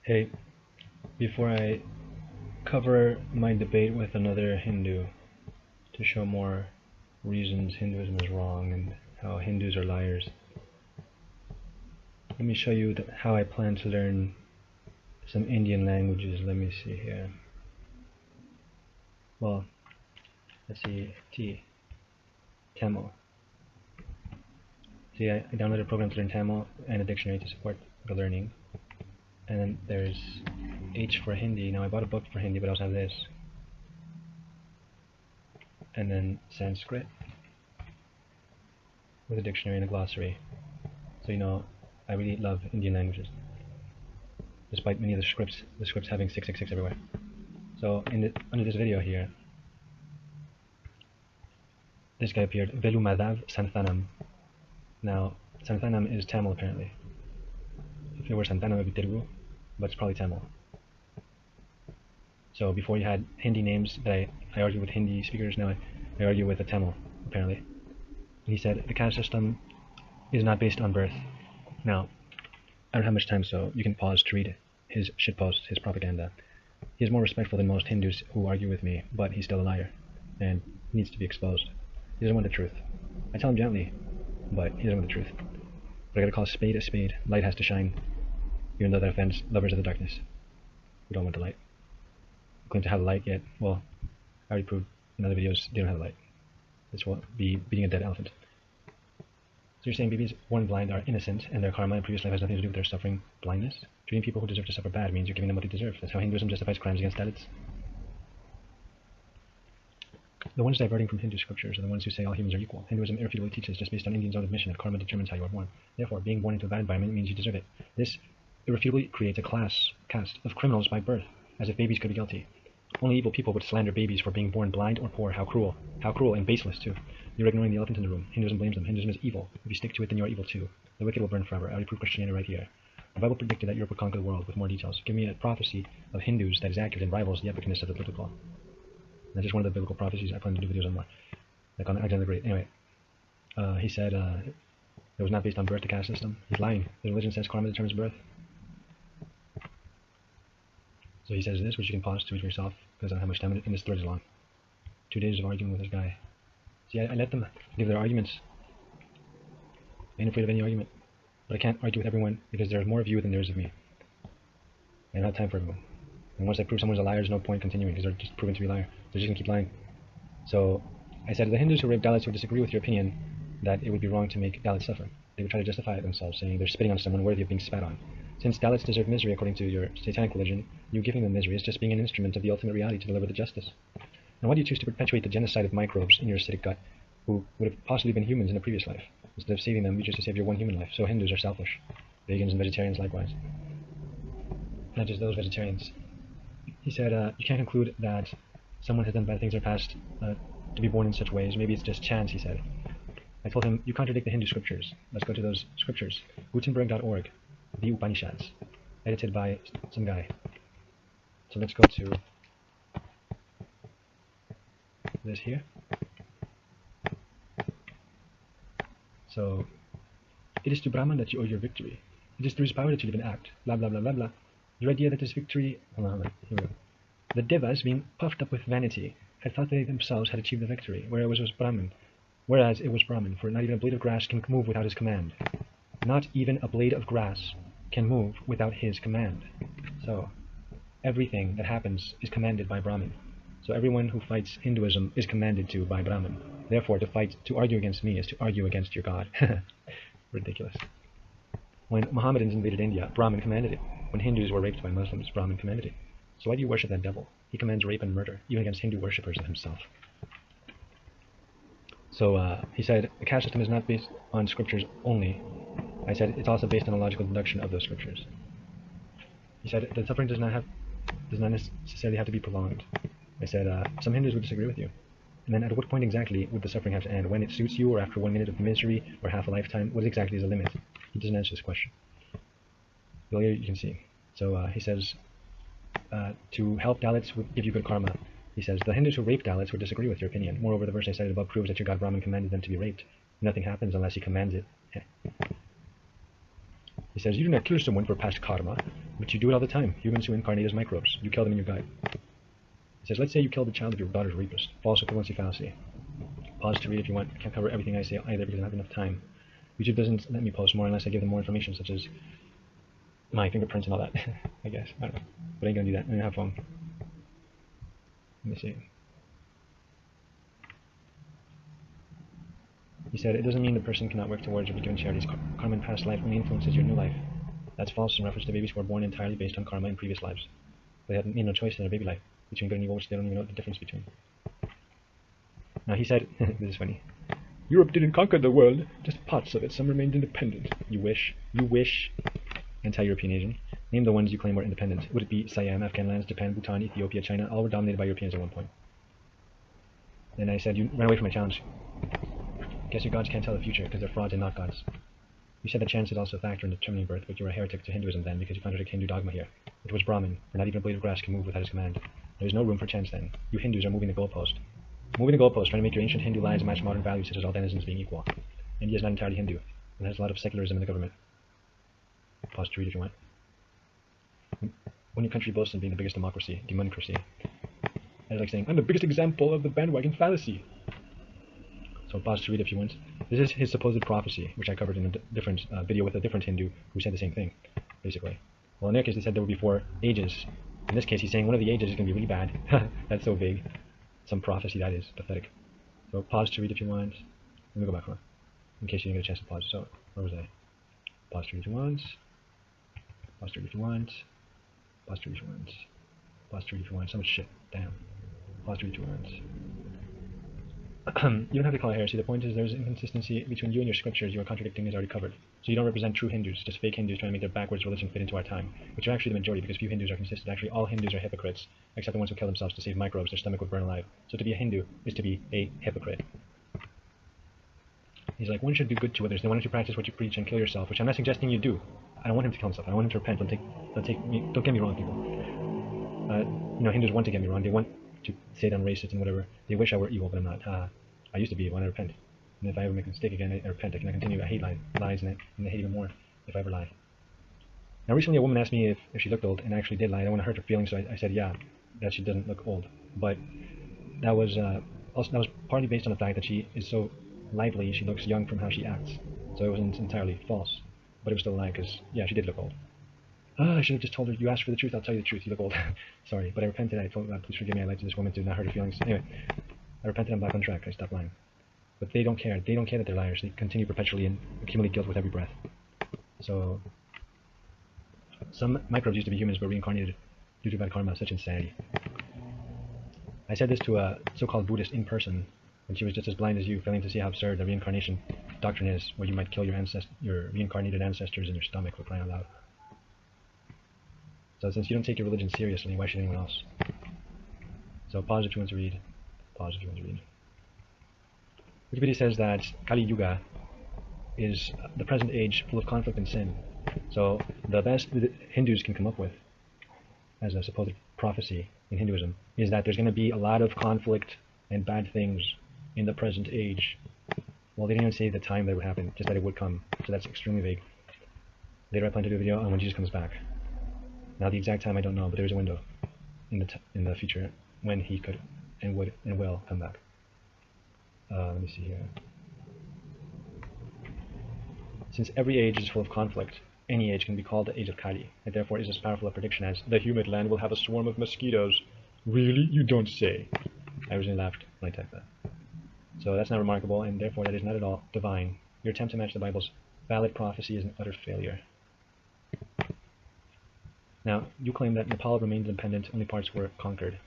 Hey, before I cover my debate with another Hindu to show more reasons Hinduism is wrong and how Hindus are liars, let me show you how I plan to learn some Indian languages. Let me see here. Well, let's see, Tamil. See, I downloaded a program to learn Tamil and a dictionary to support the learning. And then there's H for Hindi. Now I bought a book for Hindi, but I also have this. And then Sanskrit with a dictionary and a glossary. So you know, I really love Indian languages, despite many of the scripts having 666 everywhere. So under this video here, this guy appeared, Velu Madhav Santhanam. Now, Santhanam is Tamil apparently. If it were Santhanam, it would be Telugu, but it's probably Tamil. So before you had Hindi names that I argue with Hindi speakers, now I argue with a Tamil, apparently. And he said, the caste system is not based on birth. Now, I don't have much time, so you can pause to read his shitposts, his propaganda. He is more respectful than most Hindus who argue with me, but he's still a liar, and needs to be exposed. He doesn't want the truth. I tell him gently, but he doesn't want the truth. But I gotta call a spade a spade. Light has to shine, even though that offends lovers of the darkness. We don't want the light. Claim to have light yet? Well, I already proved in other videos they don't have light. This will be beating a dead elephant. So you're saying babies born blind are innocent and their karma in previous life has nothing to do with their suffering blindness? Treating people who deserve to suffer bad means you're giving them what they deserve. That's how Hinduism justifies crimes against Dalits. The ones diverting from Hindu scriptures are the ones who say all humans are equal. Hinduism irrefutably teaches, just based on Indians' own admission, that karma determines how you are born. Therefore, being born into a bad environment means you deserve it. This irrefutably creates a caste of criminals by birth, as if babies could be guilty. Only evil people would slander babies for being born blind or poor. How cruel. How cruel and baseless, too. You're ignoring the elephant in the room. Hinduism blames them. Hinduism is evil. If you stick to it, then you are evil, too. The wicked will burn forever. I already proved Christianity right here. The Bible predicted that Europe would conquer the world. With more details, give me a prophecy of Hindus that is accurate and rivals the epicness of the biblical. That's just one of the biblical prophecies. I plan to do videos on more, like on Alexander the Great. Anyway, he said it was not based on birth, the caste system. He's lying. The religion says karma determines birth. So he says this, which you can pause to read for yourself, because I don't have much time, and this thread is long. 2 days of arguing with this guy. See, I let them give their arguments. I ain't afraid of any argument. But I can't argue with everyone, because there's more of you than there is of me. I don't have time for everyone. And once I prove someone's a liar, there's no point continuing, because they're just proven to be a liar. They're just going to keep lying. So I said, the Hindus who rape Dalits would disagree with your opinion that it would be wrong to make Dalits suffer. They would try to justify it themselves, saying they're spitting on someone worthy of being spat on. Since Dalits deserve misery according to your satanic religion, you giving them misery is just being an instrument of the ultimate reality to deliver the justice. And why do you choose to perpetuate the genocide of microbes in your acidic gut, who would have possibly been humans in a previous life? Instead of saving them, you choose to save your one human life. So Hindus are selfish. Vegans and vegetarians likewise. Not just those vegetarians. He said, you can't conclude that someone has done bad things in their past to be born in such ways. Maybe it's just chance, he said. I told him, you contradict the Hindu scriptures. Let's go to those scriptures. Gutenberg.org, the Upanishads, edited by some guy. So let's go to this here. So, it is to Brahman that you owe your victory. It is through his power that you live and act. Blah, blah, blah, blah, blah. Your idea that this victory... Hold on, here we go. The Devas, being puffed up with vanity, had thought they themselves had achieved the victory, whereas it was Brahman, for not even a blade of grass can move without his command. Not even a blade of grass can move without his command. So, everything that happens is commanded by Brahman. So everyone who fights Hinduism is commanded to by Brahman. Therefore, to argue against me is to argue against your God. Ridiculous. When Mohammedans invaded India, Brahman commanded it. When Hindus were raped by Muslims, Brahman commanded it. So why do you worship that devil? He commands rape and murder, even against Hindu worshippers of himself. So he said, the caste system is not based on scriptures only. I said, it's also based on a logical deduction of those scriptures. He said, the suffering does not necessarily have to be prolonged. I said, some Hindus would disagree with you. And then at what point exactly would the suffering have to end? When it suits you, or after 1 minute of misery, or half a lifetime? What exactly is the limit? He doesn't answer this question. Well, here you can see. So he says, to help Dalits would give you good karma. He says, the Hindus who rape Dalits would disagree with your opinion. Moreover, the verse I cited above proves that your God Brahman commanded them to be raped. Nothing happens unless he commands it. He says, you do not kill someone for past karma, but you do it all the time. Humans who incarnate as microbes, you kill them in your guide. He says, let's say you killed the child of your daughter's rapist. False equivalency fallacy. Pause to read if you want. I can't cover everything I say either because I don't have enough time. YouTube doesn't let me post more unless I give them more information, such as my fingerprints and all that. I guess. I don't know. But I ain't gonna do that. I'm gonna have fun. Let me see. He said, it doesn't mean the person cannot work towards or be given charities. Karma in past life only influences your new life. That's false in reference to babies who are born entirely based on karma in previous lives. They had made no choice in their baby life between good and evil, which they don't even know the difference between. Now he said, this is funny, Europe didn't conquer the world, just parts of it. Some remained independent. You wish. You wish. Anti-European Asian. Name the ones you claim were independent. Would it be Siam, Afghan lands, Japan, Bhutan, Ethiopia, China? All were dominated by Europeans at one point. Then I said, you ran away from my challenge. Guess your gods can't tell the future because they're frauds and not gods. You said that chance is also a factor in determining birth, but you're a heretic to Hinduism then because you contradict Hindu dogma here. It was Brahmin, for not even a blade of grass can move without his command. There is no room for chance then. You Hindus are moving the goalpost. Moving the goalpost, trying to make your ancient Hindu lies match modern values such as all denizens being equal. India is not entirely Hindu. It has a lot of secularism in the government. Pause to read if you want. When your country boasts of being the biggest democracy, democracy, it's like saying, I'm the biggest example of the bandwagon fallacy. So pause to read if you want. This is his supposed prophecy, which I covered in a different video with a different Hindu who said the same thing, basically. Well, in their case, they said there would be 4 ages. In this case, he's saying one of the ages is going to be really bad. That's so vague. Some prophecy, that is. Pathetic. So pause to read if you want. Let me go back on, in case you didn't get a chance to pause. So, where was I? Pause to read if you want. Pause to read if you want. Pause to read if you want. Pause to read if you want. So much shit. Damn. Pause to read if you want. You don't have to call it heresy. The point is there's inconsistency between you and your scriptures. You are contradicting is already covered. So you don't represent true Hindus, just fake Hindus trying to make their backwards religion fit into our time, which are actually the majority because few Hindus are consistent. Actually, all Hindus are hypocrites, except the ones who kill themselves to save microbes their stomach would burn alive. So to be a Hindu is to be a hypocrite. He's like, one should do good to others. They want you to practice what you preach and kill yourself, which I'm not suggesting you do. I don't want him to kill himself. I want him to repent. Don't get me wrong, people. Hindus want to get me wrong. They want to say that I'm racist and whatever. They wish I were evil, but I'm not. I used to be when I repent. And if I ever make a mistake again, I repent. I cannot continue. I hate lies and I hate even more if I ever lie. Now, recently a woman asked me if she looked old, and I actually did lie. I don't want to hurt her feelings, so I said, yeah, that she doesn't look old. But that was partly based on the fact that she is so lively. She looks young from how she acts. So it wasn't entirely false. But it was still a lie because, yeah, she did look old. I should have just told her, you asked for the truth, I'll tell you the truth. You look old. Sorry, but I repented. I told God, please forgive me. I lied to this woman to not hurt her feelings. Anyway. I repented, I'm back on track, I stopped lying. But they don't care. They don't care that they're liars. They continue perpetually and accumulate guilt with every breath. So, some microbes used to be humans but reincarnated due to bad karma. Such insanity. I said this to a so-called Buddhist in person when she was just as blind as you, failing to see how absurd the reincarnation doctrine is, where you might kill your reincarnated ancestors in your stomach for crying out loud. So since you don't take your religion seriously, why should anyone else? So pause if you want to read. Pause if you want to read. Wikipedia says that Kali Yuga is the present age full of conflict and sin. So the best the Hindus can come up with as a supposed prophecy in Hinduism is that there's going to be a lot of conflict and bad things in the present age. Well, they didn't even say the time that it would happen, just that it would come. So that's extremely vague. Later I plan to do a video on when Jesus comes back. Now the exact time I don't know, but there's a window in the future when he could and would and will come back. Let me see here. Since every age is full of conflict, any age can be called the age of Kali, and therefore is as powerful a prediction as the humid land will have a swarm of mosquitoes. Really? You don't say. I originally laughed when I typed that. So that's not remarkable, and therefore that is not at all divine. Your attempt to match the Bible's valid prophecy is an utter failure. Now, you claim that Nepal remained independent, only parts were conquered.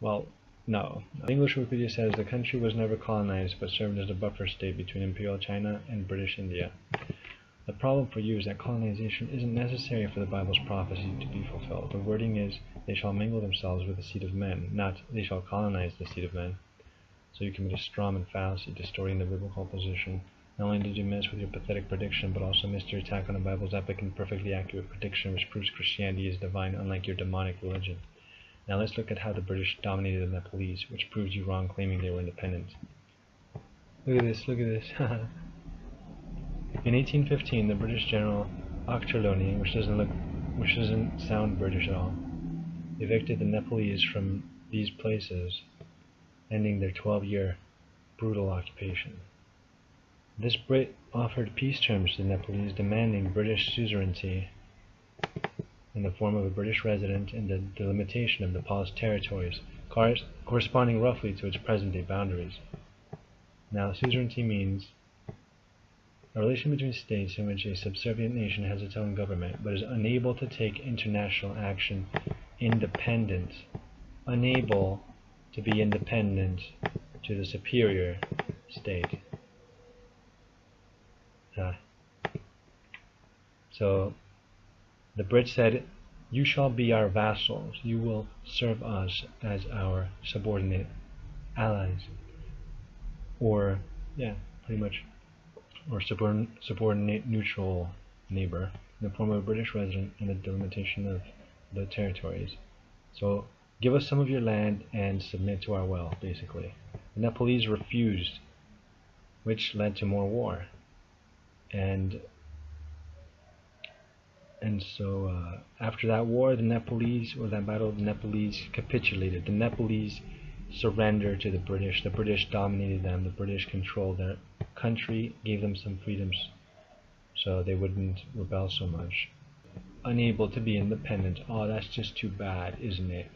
Well, no. The English Wikipedia says the country was never colonized, but served as a buffer state between Imperial China and British India. The problem for you is that colonization isn't necessary for the Bible's prophecy to be fulfilled. The wording is, they shall mingle themselves with the seed of men, not, they shall colonize the seed of men. So you commit a strawman fallacy, distorting the biblical position. Not only did you miss with your pathetic prediction, but also missed your attack on the Bible's epic and perfectly accurate prediction, which proves Christianity is divine, unlike your demonic religion. Now let's look at how the British dominated the Nepalese, which proves you wrong claiming they were independent. Look at this, look at this. In 1815, the British general Ochterlony, which doesn't sound British at all, evicted the Nepalese from these places, ending their 12-year brutal occupation. This Brit offered peace terms to the Nepalese, demanding British suzerainty in the form of a British resident and the delimitation of Nepal's territories, corresponding roughly to its present-day boundaries. Now, suzerainty means a relation between states in which a subservient nation has its own government, but is unable to take international action independent, unable to be independent to the superior state. So the Brits said, "You shall be our vassals. You will serve us as our subordinate allies," or pretty much, or subordinate neutral neighbor in the form of a British resident and the delimitation of the territories. So give us some of your land and submit to our will, basically. The Nepalese refused, which led to more war. And so after that war, the Nepalese, or that battle, the Nepalese capitulated. The Nepalese surrendered to the British. The British dominated them. The British controlled their country, gave them some freedoms so they wouldn't rebel so much. Unable to be independent. Oh, that's just too bad, isn't it?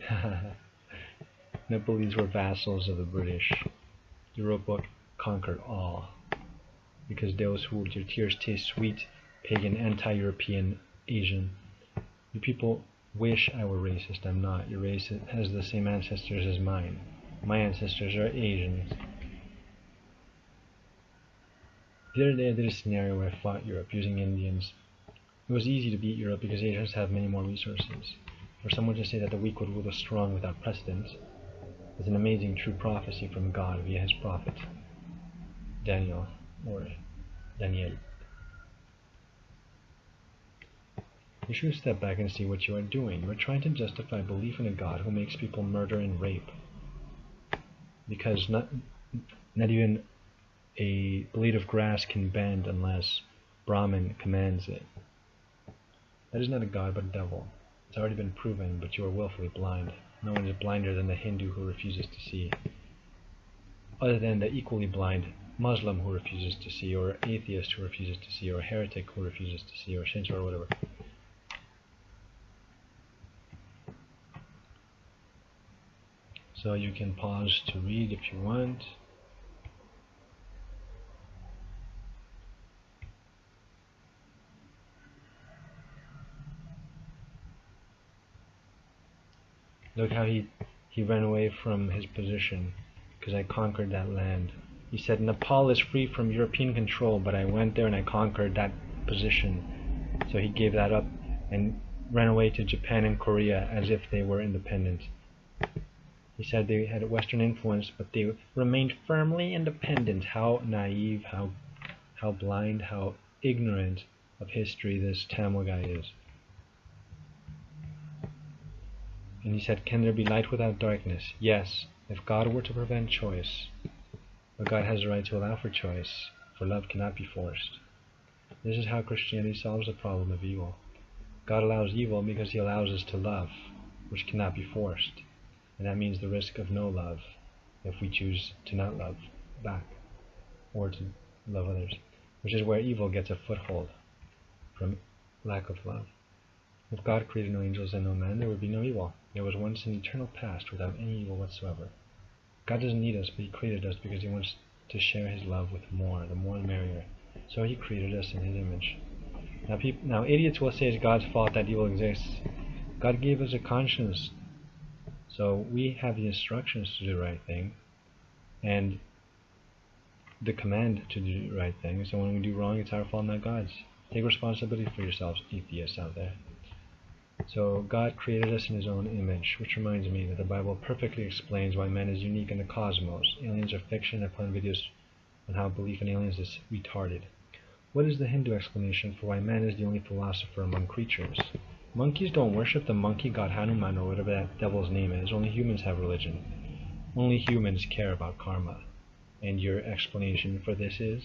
Nepalese were vassals of the British. The Road Book conquered all. Because those who your tears taste sweet, pagan, anti-European, Asian. You people wish I were racist. I'm not. Your race has the same ancestors as mine. My ancestors are Asians. The other day I did a scenario where I fought Europe using Indians. It was easy to beat Europe because Asians have many more resources. For someone to say that the weak would rule the strong without precedent is an amazing true prophecy from God via his prophet, Daniel, or Daniel. You should step back and see what you are doing. You are trying to justify belief in a God who makes people murder and rape. Because not even a blade of grass can bend unless Brahman commands it. That is not a God but a devil. It's already been proven, but you are willfully blind. No one is blinder than the Hindu who refuses to see. Other than the equally blind Muslim who refuses to see, or atheist who refuses to see, or heretic who refuses to see, or Shinto or whatever. So you can pause to read if you want. Look how he ran away from his position because I conquered that land. He said, Nepal is free from European control, but I went there and I conquered that position. So he gave that up and ran away to Japan and Korea as if they were independent. He said they had Western influence, but they remained firmly independent. How naive, how blind, how ignorant of history this Tamil guy is. And he said, can there be light without darkness? Yes, if God were to prevent choice. But God has the right to allow for choice, for love cannot be forced. This is how Christianity solves the problem of evil. God allows evil because he allows us to love, which cannot be forced. And that means the risk of no love, if we choose to not love back, or to love others, which is where evil gets a foothold, from lack of love. If God created no angels and no man, there would be no evil. There was once an eternal past without any evil whatsoever. God doesn't need us, but he created us because he wants to share his love with more, the more the merrier. So he created us in his image. Now idiots will say it's God's fault that evil exists. God gave us a conscience. So we have the instructions to do the right thing, and the command to do the right thing. So when we do wrong, it's our fault, not God's. Take responsibility for yourselves, atheists out there. So God created us in his own image, which reminds me that the Bible perfectly explains why man is unique in the cosmos. Aliens are fiction. I put on videos on how belief in aliens is retarded. What is the Hindu explanation for why man is the only philosopher among creatures? Monkeys don't worship the monkey god Hanuman or whatever that devil's name is. Only humans have religion. Only humans care about karma. And your explanation for this is?